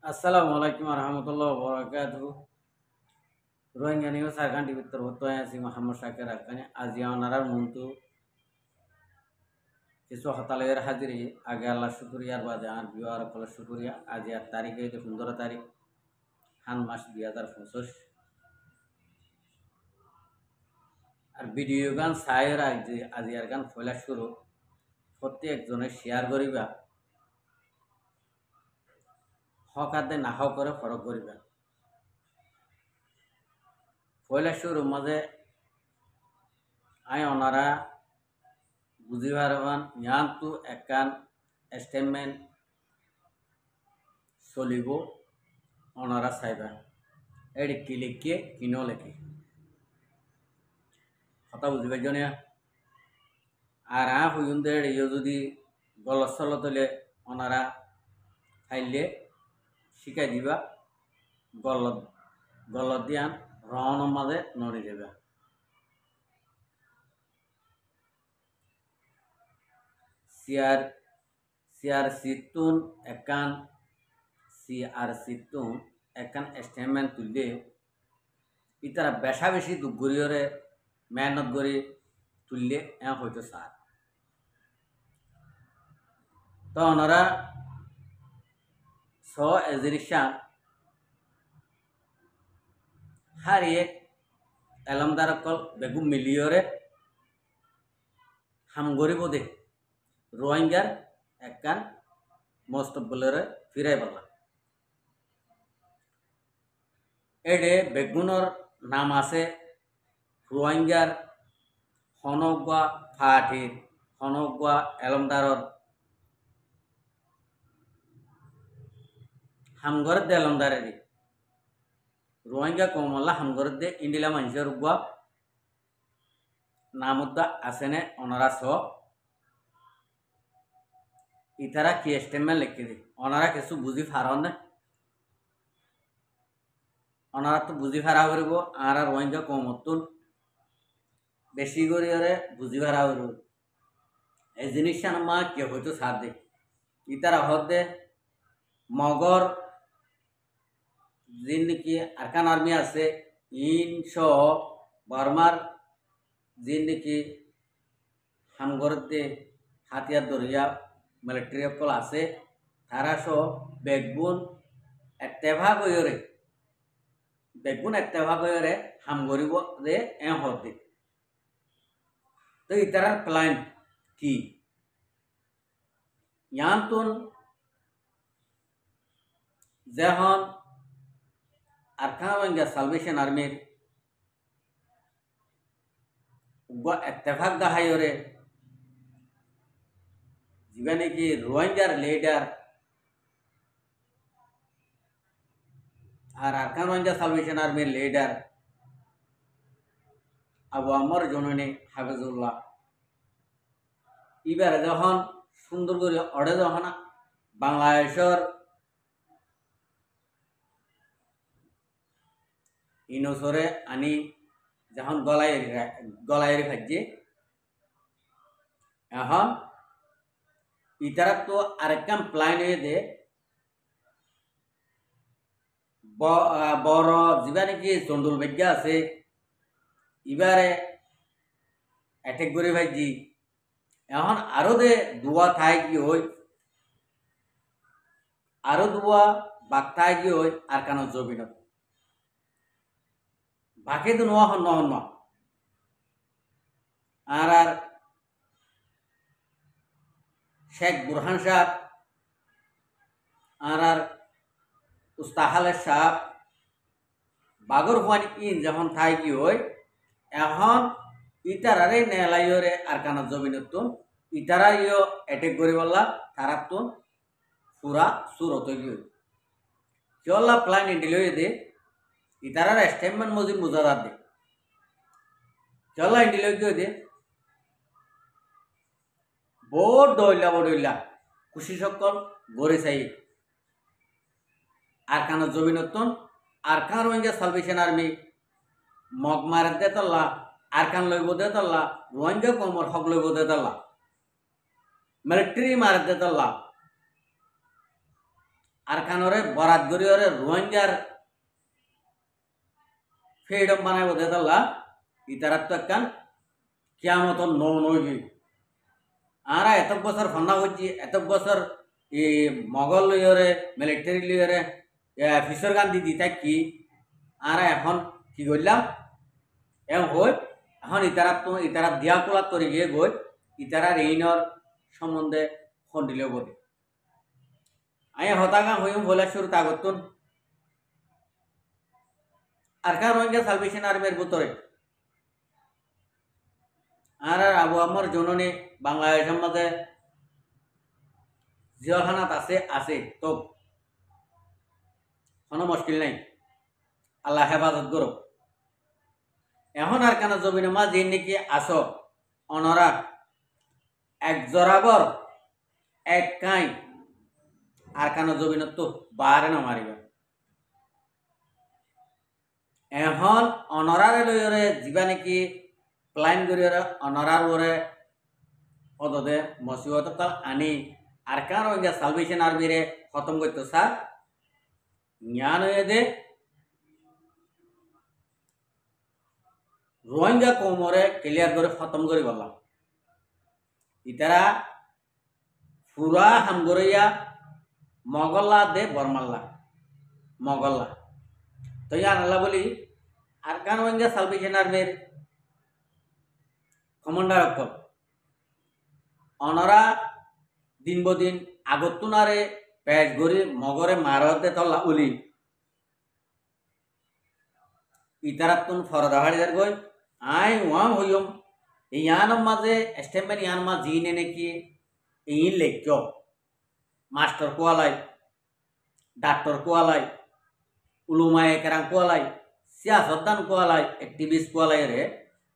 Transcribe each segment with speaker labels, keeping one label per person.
Speaker 1: Assalamualaikum warahmatullahi wabarakatuh. Rohingya niyo sarkan di Victor Hotoya si Muhammad Shakir akane aziya onarar muntu কিছু হতালয়ের হাজিরি আগে আল্লাহ শুক্রিয়ার বাদে আর beware call শুক্রিয়া আজ আর তারিখে 15 তারিখ হান মাস 2025 আর ভিডিও গান সায়ের আজি আর গান ফয়লা শুরু প্রত্যেকজনে শেয়ার করিবা হক আদে না হক করে ফরক করিবা ফয়লা শুরু মাঝে আই ওনারা বুঝিবারবান ইয়ান্তু একান স্টেটমেন্ট চলিব ওনারা চাইবা এটি কি লিখে কিনো লেখে কথা বুঝিবার জন্য আর হুইন্দের ইয়ে যদি গলত চলত হলে ওনারা খাইলে শিখাই দিবা গলত গলত দিয়ান রহনের মাঝে নড়ি দেবা সিআর সিতুন একান স্টেটমেন্ট তুললে ইতারা বেশা বেশি দুঃগরিয়রে মেহনত করে তুললে হয়তো সার তো ওনারা স এজিরিশা হার এক এলমদার কল বেগু মিলিয়রে হাম গরিব দে রোহিঙ্গার একান মস্তবলরে ফিরাই বলা এডে বেগুনর নাম আছে রোহিঙ্গার হনগুয়া ফাটির হনগুয়া এলমদারর হামগর দে এলমদারে দি রোহিঙ্গা কমলা হামগর দে ইন্ডিলা মানুষের গুয়া নামুদ্দা আসেনে ওনারা স ইতারা কি স্টেটমেন্ট লিখে দি ওনারা কিছু বুঝি ফারন না ওনারা তো বুঝি ফারা করব আর রোহিঙ্গা কমতুন বেশি করে বুঝি ফারা করব এই জিনিসটা মা কে হয়তো সার দে ইতারা হদে মগর যিনি নাকি আরকান আর্মি আছে ইন সহ বর্মার যিনি নাকি হামগরদে হাতিয়ার দরিয়া মিলিটারি সকল আছে তারা সহ বেগুন এত্তেভাগ হয়ে হাম গরিব দে হতে তো ইতারার প্ল্যান কি ইয়ান্তুন যখন আরকান সালভেশন আর্মির এত্তেফাক দাহাইরে যিবা নাকি রোহিঙ্গার লিডার আর আরকান রোহিঙ্গা সালভেশন আর্মির লিডার আবু আমর জননী হাফিজুল্লাহ এবারে যখন সুন্দর করে অড়ে যখন বাংলাদেশের ইনসরে আনি যখন গলায় খাইছে এখন ইতারা তো আরেকখান প্ল্যান হয়ে দে বড় যা নাকি চন্ডুল বেজ্ঞা আছে এবারে অ্যাটেক করে ভাইজি এখন আরো দে দুয়া থাই কি হই আরো দুয়া বাক থাই কি হই আর কানো জবিনত বাকি তো নোয়া হন নহন আর শেখ বুরহান সাহেব আর উস্তাহালের সাহেব বাগর হুয়ান ইন যখন থাই কি হই এখন ইতারারে নেলাইরে আর কানা জমিনতুন ইতারা ইয় অ্যাটেক করে বললা তারাতুন পুরা সুরত গিয়ে চল্লা প্ল্যান ইন্ডিলয়ে দে ইতারার স্টেটমেন্ট মজিদ মুজাদার দে চল্লা ইন্ডিলয়ে গিয়ে দে বড় ডইলা খুশি সকল গড়ে চাই আর কানা জমিনতুন আর কান রোহিঙ্গা সালভেশন আর্মি মগ মারে দে তল্লা আর কান লইব দে তল্লা রোহিঙ্গা কমর হক লইব দে তল্লা মিলিটারি মারে দে তল্লা আর কানরে বরাত গরিয়রে রোহিঙ্গার ফ্রিডম বানাইব দেতাল্লা ইতারাত তো একখান কিয়ামত নই আর এত বছর ফন্না করছি এত বছর মগল লইরে মিলিটারি লইরে ফিসর গান্ধী দি থাকি আর এখন কি করলাম হই এখন ইতারা দিয়া কোলা তরি গিয়ে গই ইতারার এইনর সম্বন্ধে খন্ডিলেও বলি আমি হতাকাং হইম বলে শুরু তাগতুন আর কার রোহিঙ্গা সালভেশন আর্মির ভিতরে আর আবু আমার জননী বাংলাদেশের মধ্যে জিয়াখানাত আছে তো কোনো মুশকিল নাই আল্লাহ হেফাজত করো এখন আর কেন জমিনে মা যে নাকি আস অনরা এক জরাবর এক কাই আর কেন জমিন তো বারে না মারিবে এখন অনরারে লইরে যা নাকি প্ল্যান করিরে অনরার ওরে পদতে মসিবত কাল আনি আর কার রোহিঙ্গা সালভেশন আর্মিরে খতম করতো স্যার জ্ঞান হয়ে দে রোহিঙ্গা কৌমরে ক্লিয়ার করে খতম করে বললাম ইতারা পুরা হামগরিয়া মগল্লা দে বরমাল্লা মগল্লা তো ইয়ান আল্লাহ বলি আর কান রোহিঙ্গা সালভেশন আর্মির কমান্ডার অকল অনরা দিন বদিন আগতুনারে পেজ গরি মগরে মারতে তল্লা উলি ইতারাতুন ফরদাহাড়িদার গই আই ওয়াম হইম ইয়ানোর মাঝে স্টেমেন ইয়ান মা জিনে নাকি এই লেখ্য মাস্টার কোয়ালাই ডাক্তার কোয়ালাই উলুমায় কেরাং কোয়ালাই সিয়াসতদান কোয়ালাই অ্যাক্টিভিস্ট কোয়ালাই রে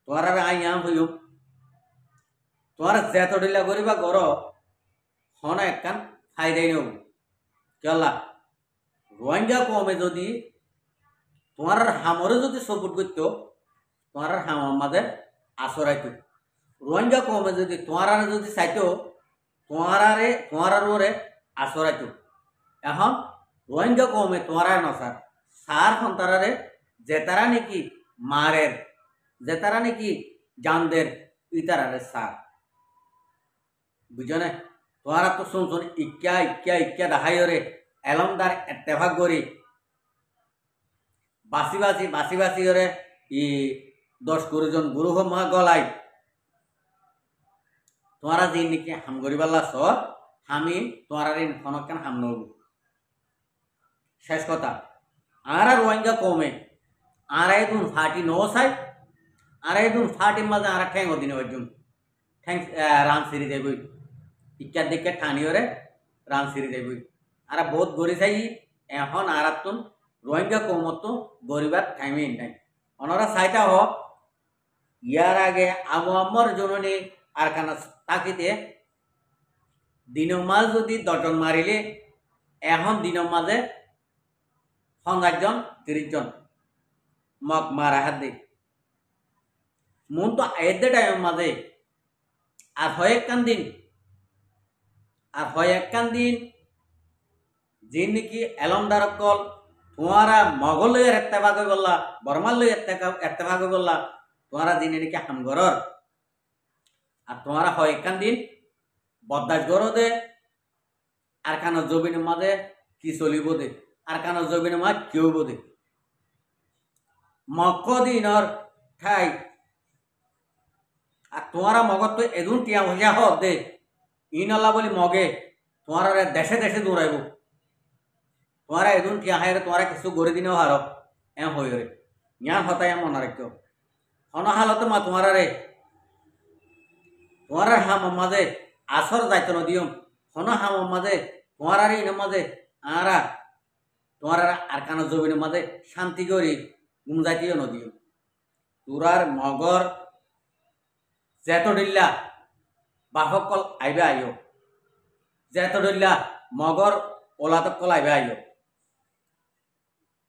Speaker 1: তোর আই ইয়াম হইম তোর যেত ডিলা করিবা গর হন একখান ফায়দাই নেব কেলা রোহিঙ্গা কমে যদি তোমার হামরে যদি সপোর্ট করত তোমার হামর মাঝে আসরাইত রোহিঙ্গা কমে যদি তোমার যদি চাইতো তোমার ওরে আসরাইত এখন রোহিঙ্গা কমে তোমার নসার সার সন্তারে যেতারা নাকি মারের যেতারা নাকি জানদের ইতারারে সার বুঝনে তোরা তো শুনছুন ইক্কা দেখাইরে এলমদার এত্তেভাগ করি বাসি বাসি করে 10 জন গুরু মহা গলাই তোরা যে নাকি হাম করিবাল্লা সর আমি তোরা হনকান হাম নব শেষ কথা আর রোহিঙ্গা কমে আর দুন ফাটি ন চাই আর দুন ফাটির মাঝে আর ঠ্যাং দিনে একজন ঠ্যাং রান সিরি দেবই ইচ্ছার দিকে ঠানিওরে রান সিরি দেবই আর বহুত গড়ি চাই এখন আর তুন রোহিঙ্গা কমতো গরিবার টাইমে নাই ওনারা চাইটা হোক ইয়ার আগে আমার জননী আর কানা তাকিতে দিনের মাঝ যদি 10 জন মারিলে এখন দিনের মাঝে 50 জন 30 জন মক মারা হাত দে মন তো এতে টাইম মাঝে আর হয় একখান দিন যে নাকি এলমদার কল তোমারা মগল লইয়ের এত্তেভাগ হয়ে গল্লা বর্মার লই এত্তেভাগ হয়ে গল্লা তোমারা দিনে নাকি হামগরর আর তোমারা হয় একখান দিন বদাস গর দে আর কানো জবিনের মাঝে কি চলিব দে আর কানো জবিনের মাঝে কেউ দে মক দিনর ঠাই আর তোমারা মগত তো এদুন টিয়া ভসা হত দে ইনল্লা বলি মগে তোমার দেশে দেশে দৌড়াইব তোমারা এদুন টিয়া হাইরে তোমারা কিছু গড়ে দিনেও হার হয়ে রে ইয়ান হতাই মনে রাখতো হন হালতে মা তোমারা রে তোমার হাম মাঝে আসর যাইত নদিয়ম হন হাম মাঝে তোমার ইনের মাঝে আরা তোমার আর কানো জমিনের মাঝে শান্তি করি ঘুম যাইতেও নদিয়ম তোরার মগর যেত ডিল্লা বাহকল আইবে আইও যেত ডিল্লা মগর ওলাতকল আইবে আইও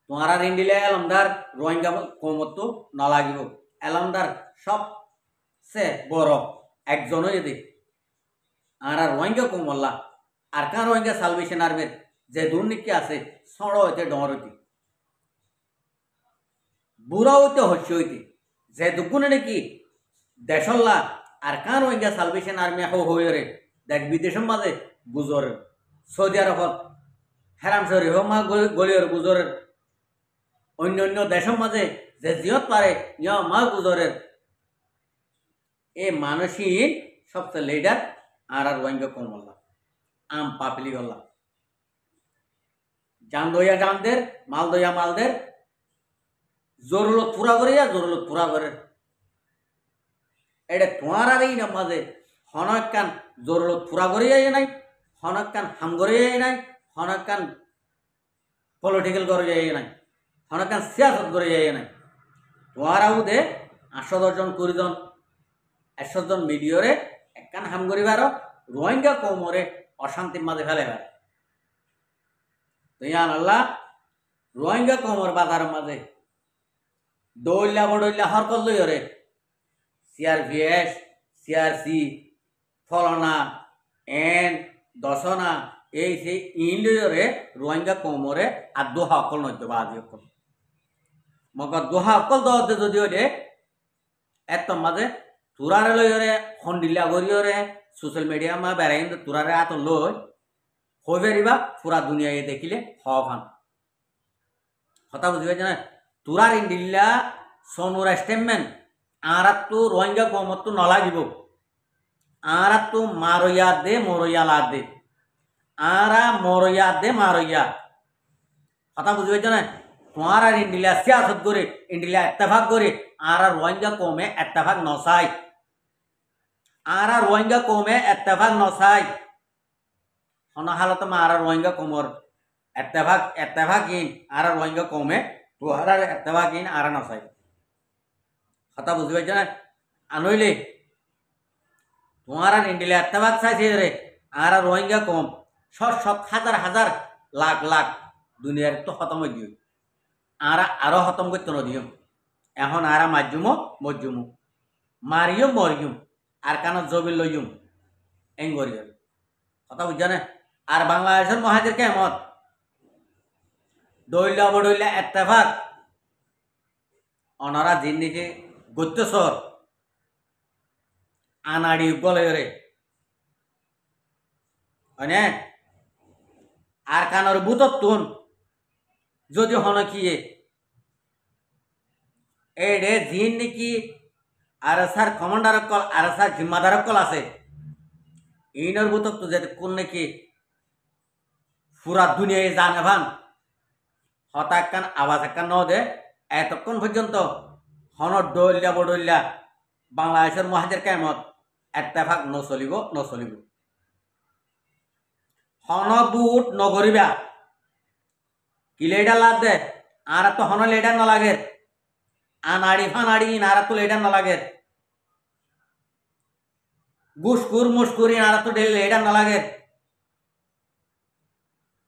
Speaker 1: তোমারা ঋণ দিলে এলমদার রোহিঙ্গা কমতো নালাগিব এলমদার সবচেয়ে বড় একজনই যদি আর রোহিঙ্গা কমল্লা আর কান রোহিঙ্গা সালভেশন আর্মির যে দুর্নীতি আছে সড় হইতে ডর হইতে বুড়া হইতে হস্য হইতে যে দুগুণে নাকি দেশল্লা আর কান ওইগা সালভেশন আর্মি হয়ে দেশ বিদেশের মাঝে গুজর সৌদি আরবত হেরাম শরী মা গলিয়র গুজরের অন্য অন্য দেশের মাঝে যে জিয়ত পারে ইয়া মা গুজরের এ মানসিক সবচেয়ে লিডার আর রোহিঙ্গা কমল্লা আম পাপলি গল্লা জান দইয়া জানদের মাল দইয়া মালদের জরুরত পুরা করিয়া জরুরত পুরা করে এটা তোমার আর এই না মাঝে হনক কান জরুরত পুরা করিয়াই নাই হনক কান হাম করিয়াই নাই হনক কান পলিটিক্যাল করিয়াই নাই হনক কান সিয়াসত করিয়াই নাই তোমার আউদে 810 জন 20 জন 100 জন মিলিয়রে একখান হাম করিবার রোহিঙ্গা কৌমরে অশান্তির মাঝে ফেলে বেড়ায় তো ইয়ান আল্লাহ রোহিঙ্গা কৌমর বাজারের মাঝে দৌল্লা বড়ল্লা হরকত লইরে সিআরপিএস সিআরসি ফলনা এন দশনা এই সেই ইন লইরে রোহিঙ্গা কৌমরে আর দোহা অকল নদ্য বা আজি অকল মগর দোহা অকল দে যদি ওরে এত মাঝে তুরারে লইরে হন্ডিল্লা গরিয়রে সোশ্যাল মিডিয়া মা বেড়াই তুরারে আত লই হয়ে বেরিবা পুরা দুনিয়ায় দেখিলে হান কথা বুঝি পাইছে না তুরার ইন্ডিল্লা সোনুর স্টেটমেন্ট আর তো রোহিঙ্গা কমত তো নলাগিব আর তো মারইয়া দে মরইয়া লা দে আর মরইয়া দে মারইয়া কথা বুঝি পাইছে না তোমার আর ইন্ডিয়া সিয়াসত করে ইন্ডিয়া এত্তেফাক করে আর রোহিঙ্গা কমে এত্তেফাক নসাই আর রোহিঙ্গা কমে এত্তেফাক নসাই হন হালত আর রোহিঙ্গা কমর এত্তেফাক ইন আর রোহিঙ্গা কমে তোহার এত্তেফাক ইন আর নসাই কথা বুঝি পাইছে না আনইলে তোমার আর ইন্ডিয়া এত্তেফাক চাইছে রে আর রোহিঙ্গা কম সব হাজার হাজার লাখ লাখ দুনিয়ার তো খতম হয়ে দিও আর আরো খতম করতে নদিও এখন আর মাজ্জুমো মজ্জুমো মারিও মরিয়ম আর কান জবিল লইম এঙ্গরিয়র কথা বুঝছ না আর বাংলাদেশের মহাজের কেমত দইলা বড়ইলা এত্তেফাক অনারা জিন্দিকে গত্যসর আনাড়ি গলয়রে হয়নে আর কানর বুতত্তুন যদি হন কিয়ে এডে জিন নাকি আর স্যার কমান্ডার কল আর স্যার জিম্মাদার কল আছে ইনর বুতক তো যেতে কোন নাকি পুরা দুনিয়ায় জানে ভান হঠাৎ কান আওয়াজ একখান ন দে এতক্ষণ পর্যন্ত হনর দলিয়া বডলিয়া বাংলাদেশের মহাজের কেমত এত্তেফাক নচলিব হন বুট নগরিবা কি লেডার লাভ দে আর তো হন লেডার নলাগে আনাড়ি ফানাড়ি আর তো লেডার নলাগে গুসকুর মুসকুরি আর তো লেডার নলাগে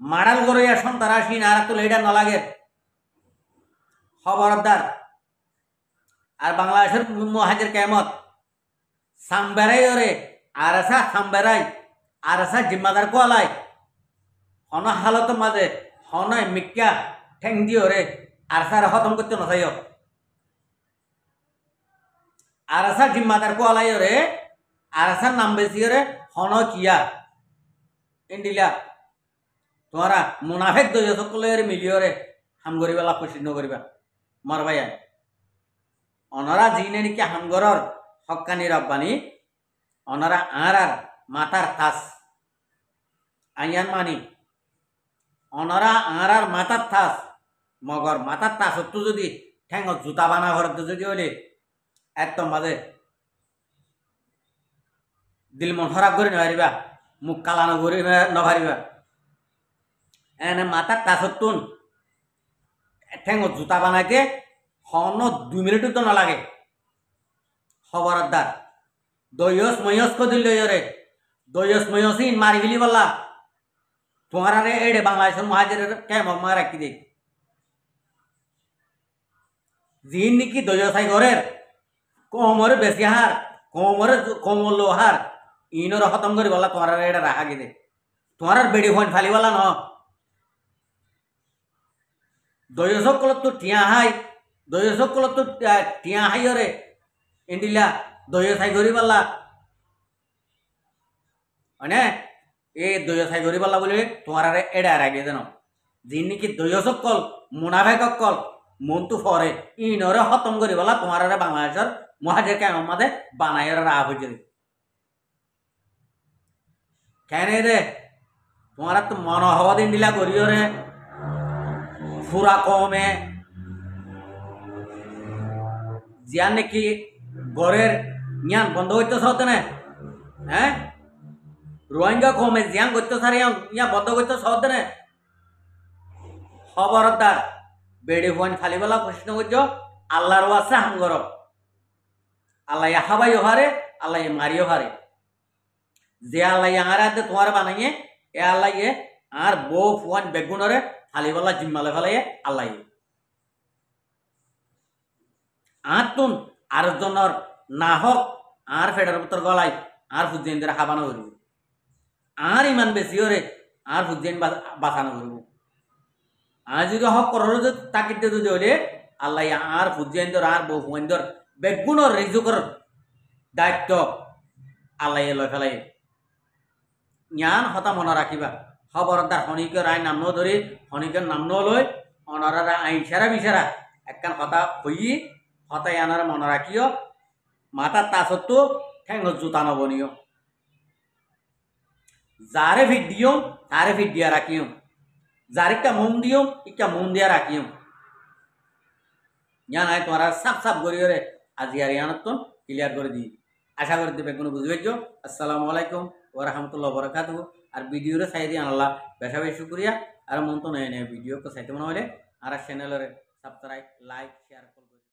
Speaker 1: মাড়াল গড়িয়া সন্তারাসীন আর তো লেডার নলাগে খবরদার আর বাংলাদেশের মহাজের কেমত সামবেরাই ওরে আর আসা সামবেরাই আর আসা জিম্মাদার কোয়ালাই হন হালত মাঝে হনয় মিক্কা ঠেং দিয়ে ওরে আর সার খতম করতে নথাইও আর আসা জিম্মাদার কোয়ালাই ওরে আর আসার নাম বেশি ওরে হন কিয়া ইন্ডিলা তোমারা মুনাফেক দই সকলে মিলিয়রে হাম করিবা লাভ খুশি নকরিবা মার ভাইয়া অনারা জিনে নাকি হামগরর হক্কানি রব্বানি অনারা আর মাথার তাস আইয়ান মানি অনারা আর মাথার তাস মগর মাথার তাস তো যদি ঠ্যাং জুতা বানা ঘরতে যদি হলে একদম মাঝে দিল মন খারাপ করে নহারিবা মুখ কালানো করে নভারিবা এনে মাথার তাসতুন ঠ্যাং জুতা বানাইতে হন 2 মিনিটও তো না লাগে খবরদার দয়স ময়স কদিল রে দয়স ময়সি মারি ফেলি বললা তোমার আরে এডে বাংলাদেশের মহাজের কেম মা রাখি দে জিন নাকি দয়সাই ঘরের কোমরে বেশি হার কোমরে কোমল হার ইনর খতম করি বললা তোমার এডে রাখা গিয়ে তোমার বেড়ি ফোন ফালি বলা ন দয়সকল তো টিয়া হাই দয়সকল তো টিয়া হাইরে ইন্ডিলা দয় সাই গরি পাল্লা মানে এই দয় সাই গরি পাল্লা বলে তোমার এডা রাগে যেন যিনি নাকি দয়সকল মুনাফেকল মনটো ফরে ইনরে খতম করি পাল্লা তোমার বাংলাদেশের মহাজের কেমন মাঝে বানাই রাহ হয়েছে কেন রে তোমার তো মন হওয়া দিন দিলা করিও রে ফুরা কমে জিয়ান নাকি ঘরের জ্ঞান বন্ধ করতে সতে না হ্যাঁ রোহিঙ্গা কমে জিয়ান করতে সারি ইয়া বন্ধ করতে সতে না খবরদার বেড়ে ফোন খালি বেলা প্রশ্ন করছো আল্লাহর আছে হাঙ্গর আল্লাহ হাবাইও হারে আল্লাহ মারিও হারে যে আল্লাহ আঁড়ে তোমার বানাইয়ে এ আল্লাহ আর বউ ফোন বেগুনরে হালিবেলা জিম্মালে ফেলাইয়ে আল্লাহ আর তুন আর জনের না হোক আর ফেডার ভিতর গলাই আর ফুজিয়েন্দের হাবানো করব আর ইমান বেশি ওরে আর ফুজিয়েন বাঁচানো করব আর যদি হক করো যদি তাকিতে যদি হলে আল্লাহ আর ফুজিয়েন্দর আর বউ ফুয়েন্দর বেগুনর রিজুকর দায়িত্ব আল্লাহ লয় ফেলাই জ্ঞান হতা মনে রাখিবা খবরদার শনিকের আইন নাম ধরে শনিকের নাম লই অনারা আইন সেরা বিচেরা একখান হতা হই হতাই আনার মনে রাখিও মাথার তাসত্ব ঠেঙ্গ জুতা নবনীয় যারে ভিট দিও তারে ভিট দিয়া রাখিও যার একটা মন দিও একটা মন দিয়া রাখিও জ্ঞান আয় তোমার সাপ সাপ করিও আজি আর ইয়ানত ক্লিয়ার করে দিই আশা করি দেবে কোনো বুঝবে আসসালামু আলাইকুম ওয়া রাহমাতুল্লাহি ওয়া বারাকাতুহু আর ভিডিওরে চাই দিয়ে আল্লাহ বেশা বেশি শুকরিয়া আর মন তো নেই ভিডিও को চাইতে মনে হলে আর চ্যানেলের সাবস্ক্রাইব লাইক শেয়ার